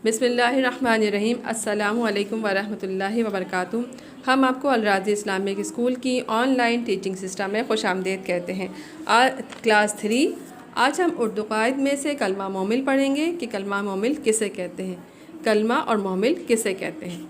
बिस्मिल्लाहिर्रहमानिर्रहीम। अस्सलामु अलैकुम वरहमतुल्लाहि वबरकातुहू। हम आपको अल-राज़ी इस्लामिक स्कूल की ऑनलाइन टीचिंग सिस्टम में खुशामदीद कहते हैं। क्लास 3 आज हम उर्दू क़वाइद में से कलमा मोमिल पढ़ेंगे कि कलमा मोमिल किसे कहते हैं, कलमा और मोमिल किसे कहते हैं।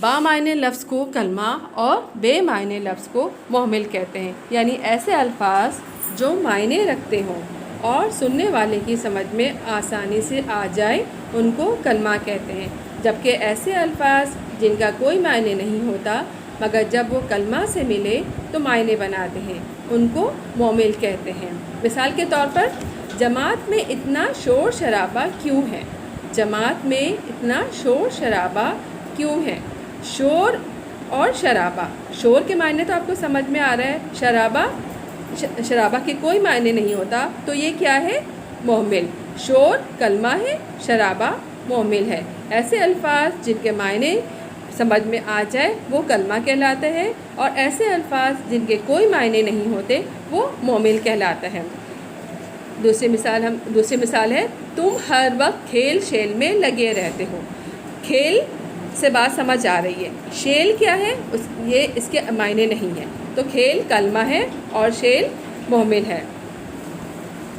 बामायने लफ्ज़ को कलमा और बेमायने लफ्ज़ को मोमिल कहते हैं, यानी ऐसे अल्फाज जो मायने रखते हों और सुनने वाले की समझ में आसानी से आ जाए उनको कलमा कहते हैं, जबकि ऐसे अल्फाज जिनका कोई मायने नहीं होता मगर जब वो कलमा से मिले तो मायने बनाते हैं उनको मोमिल कहते हैं। मिसाल के तौर पर जमात में इतना शोर शराबा क्यों है, जमात में इतना शोर शराबा क्यों है। शोर और शराबा, शोर के मायने तो आपको समझ में आ रहा है, शराबा के कोई मायने नहीं होता, तो ये क्या है, मोमिल। शोर कलमा है, शराबा मोमिल है। ऐसे अल्फाज जिनके मायने समझ में आ जाए वो कलमा कहलाते हैं और ऐसे अल्फाज जिनके कोई मायने नहीं होते वो मोमिल कहलाता है। दूसरी मिसाल है, तुम हर वक्त खेल शेल में लगे रहते हो। खेल से बात समझ आ रही है, शेल क्या है ये इसके मायने नहीं है, तो खेल कलमा है और शेल मोमिल है।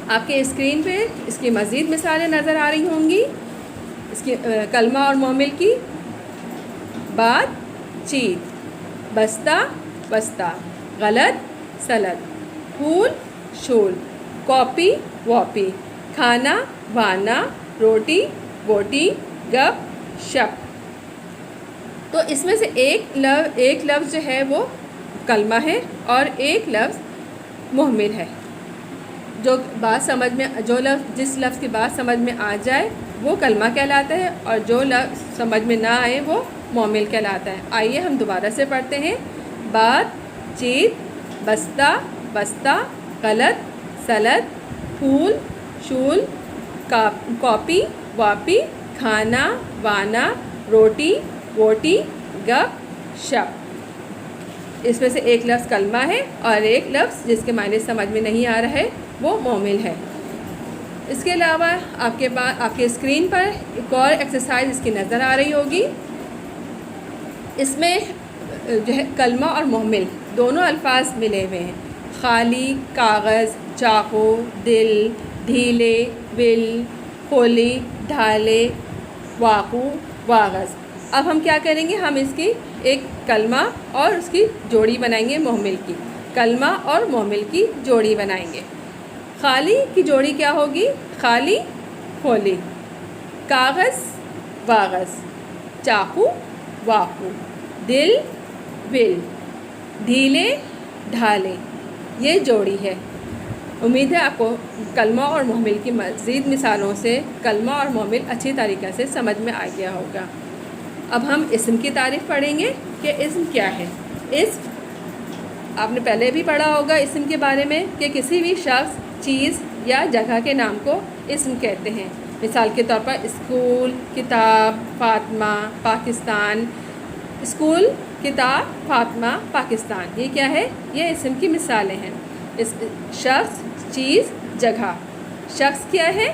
आपके स्क्रीन पे इसकी मज़ीद मिसालें नज़र आ रही होंगी इसकी कलमा और मोमिल की। बात चीत, बस्ता बस्ता, गलत सलत, फूल शूल, कॉपी वॉपी, खाना वाना, रोटी बोटी, गप शप। तो इसमें से एक लफ्ज़ जो है वो कलमा है और एक लफ्ज़ मोमिल है। जो बात समझ में जिस लफ्ज़ की बात समझ में आ जाए वो कलमा कहलाता है और जो लफ्ज़ समझ में ना आए वो मोमिल कहलाता है। आइए हम दोबारा से पढ़ते हैं। बात चीत, बस्ता बस्ता, गलत सलत, फूल शूल, कॉपी वापी, खाना वाना, रोटी वोटी, गप शप। इसमें से एक लफ्ज़ कलमा है और एक लफ्ज़ जिसके मायने समझ में नहीं आ रहा है वो मोमिल है। इसके अलावा आपके स्क्रीन पर एक और एक्सरसाइज इसकी नज़र आ रही होगी। इसमें जो है कलमा और मोमिल दोनों अल्फाज मिले हुए हैं। खाली, कागज़, चाकू, दिल, ढीले, बिल, खोली, ढाले, वाकू, वागज़। अब हम क्या करेंगे, हम इसकी एक कलमा और उसकी जोड़ी बनाएंगे मोमिल की। कलमा और मोमिल की जोड़ी बनाएंगे। खाली की जोड़ी क्या होगी, खाली खोली, कागज़ वागज़, चाकू वाकू, दिल बिल, ढीले ढाले, ये जोड़ी है। उम्मीद है आपको कलमा और मोमिल की मज़ीद मिसालों से कलमा और मोमिल अच्छी तरीक़े से समझ में आ गया होगा। अब हम इस्म की तारीफ़ पढ़ेंगे कि इस्म क्या है। इस्म आपने पहले भी पढ़ा होगा इस्म के बारे में कि किसी भी शख्स, चीज़ या जगह के नाम को इस्म कहते हैं। मिसाल के तौर पर स्कूल, किताब, फ़ातिमा, पाकिस्तान। स्कूल, किताब, फ़ातिमा, पाकिस्तान, ये क्या है, ये इस्म की मिसालें हैं। इस शख्स, चीज़, जगह। शख्स क्या है,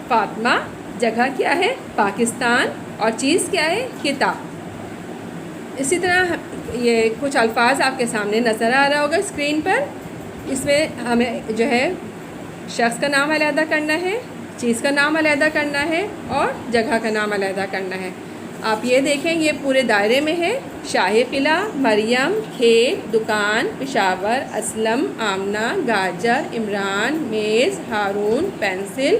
फ़ातिमा, जगह क्या है, पाकिस्तान, और चीज़ क्या है, किताब। इसी तरह ये कुछ अल्फाज आपके सामने नज़र आ रहा होगा स्क्रीन पर। इसमें हमें जो है शख्स का नाम अलहदा करना है, चीज़ का नाम अलहदा करना है और जगह का नाम अलहदा करना है। आप ये देखें, ये पूरे दायरे में है। शाही किला, मरियम, खेत, दुकान, पेशावर, असलम, आमना, गाजर, इमरान, मेज़, हारून, पेंसिल,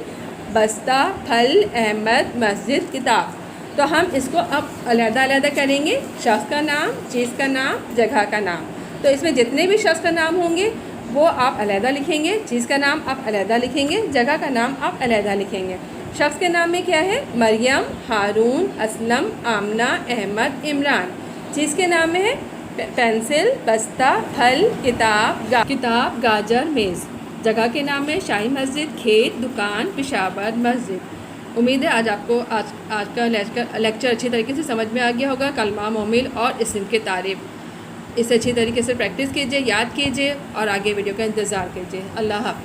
बस्ता, फल, अहमद, मस्जिद, किताब। तो हम इसको अब अलग-अलग करेंगे, शख्स का नाम, चीज़ का नाम, जगह का नाम। तो इसमें जितने भी शख्स का नाम होंगे वो आप अलग लिखेंगे, चीज़ का नाम आप अलग लिखेंगे, जगह का नाम आप अलग लिखेंगे। शख्स के नाम में क्या है, मरियम, हारून, असलम, आमना, अहमद, इमरान। चीज़ के नाम में है पेंसिल, बस्ता, फल, किताब, गाजर, मेज़। जगह के नाम में शाही मस्जिद, खेत, दुकान, पेशावर, मस्जिद। उम्मीद है आज आपको आज का लेक्चर अच्छी तरीके से समझ में आ गया होगा। कलमा, मोमिल और इस्म की तारीफ़ इसे अच्छी तरीके से प्रैक्टिस कीजिए, याद कीजिए और आगे वीडियो का इंतज़ार कीजिए। अल्लाह हाफ़िज़।